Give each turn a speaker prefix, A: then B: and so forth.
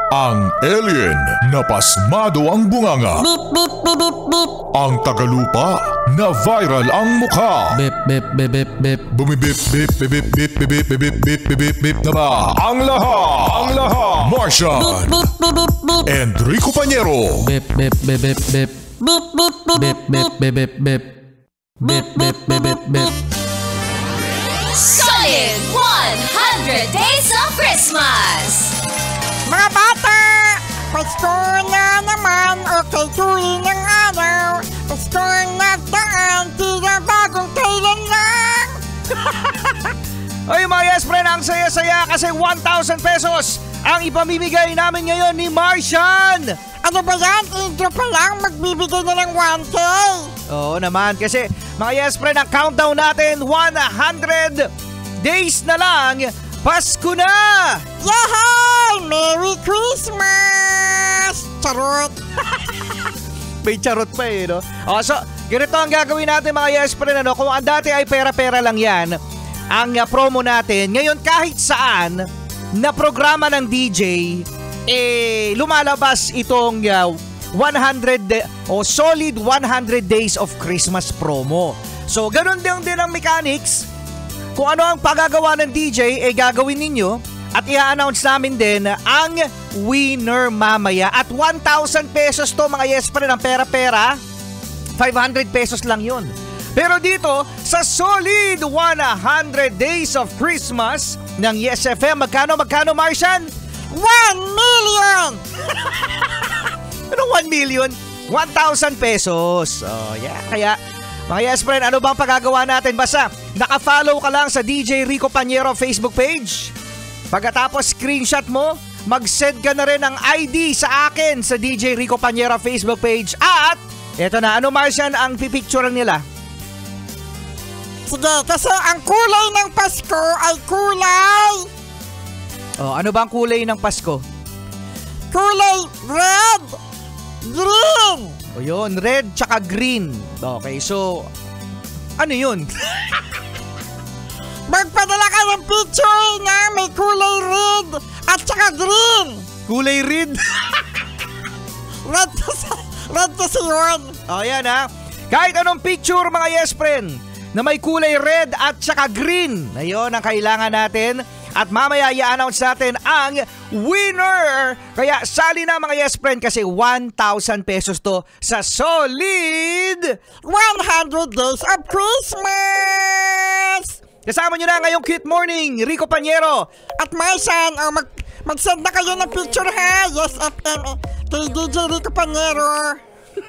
A: Ang alien na pasmado ang bunganga.
B: Beep, beep, beep, beep, beep.
A: Ang tagalupa na viral ang mukha.
C: Bip, bip, bip, bip, bip.
A: Bumibip, bip, bip, bip, bip, bip, bip, bip, bip, bip, bip na ba? Ang lahat. Martian.
B: Beep, beep, beep, beep.
A: Enrico Pañero.
C: Bip, bip, bip, bip, bip.
B: Beep, beep, beep,
C: Bip, bip, bip, bip, bip. Bip, bip, bip, bip, bip.
D: Solid 100 Days of Christmas!
E: Mga bata, Pasko na naman, okay tuwing ng araw. Pasko ang nagdaan, tila bagong kailan lang.
F: Ay mga yes friend, ang saya-saya kasi 1,000 pesos ang ipamimigay namin ngayon ni Martian!
E: Ano ba yan? Intro pa lang, magbibigay na ng 1K.
F: Oo naman, kasi mga yes friend, ang countdown natin 100 days na lang, Pasko na!
E: Yahay! Merry Christmas! Charot!
F: May charot pa eh, no? O, so, ganito ang gagawin natin mga yes friend, ano? Kung ang dati ay pera-pera lang yan, ang promo natin, ngayon kahit saan na programa ng DJ, lumalabas itong 100 o solid 100 days of Christmas promo. So, ganun din ang mechanics. Kung ano ang pagagawa ng DJ, gagawin ninyo at i-announce namin din ang winner mamaya. At 1,000 pesos to mga yes friend, ang pera-pera, 500 pesos lang yun. Pero dito, sa solid 100 days of Christmas ng Yes FM, magkano Martian?
E: 1 million!
F: Ano 1 million? 1,000 pesos. Oh, yeah. Kaya, mga yes friend, ano bang pagagawa natin? Basta, naka-follow ka lang sa DJ Rico Pañero Facebook page. Pagkatapos screenshot mo, mag-send ka na rin ng ID sa akin sa DJ Rico Pañero Facebook page. At, eto na, ano Martian ang pipicturean nila?
E: Sige, kasi ang kulay ng Pasko ay kulay.
F: Oh, ano bang kulay ng Pasko?
E: Kulay red, green.
F: O yun, red tsaka green. Okay, so, ano yun?
E: Magpadala ka ng picture na may kulay red at saka green.
F: Kulay red?
E: Red kasi yun.
F: O yan ha. Kahit anong picture mga yes friend na may kulay red at saka green. Ayun ang kailangan natin. At mamaya i-announce natin ang winner. Kaya sali na mga yes friend kasi 1,000 pesos to sa solid
E: 100 Days of Christmas.
F: Kasama nyo na ngayong Cute Morning, Rico Pañero.
E: At Martian, mag-send na kayo ng picture ha. Yes FM kay DJ Rico Pañero. 1,000.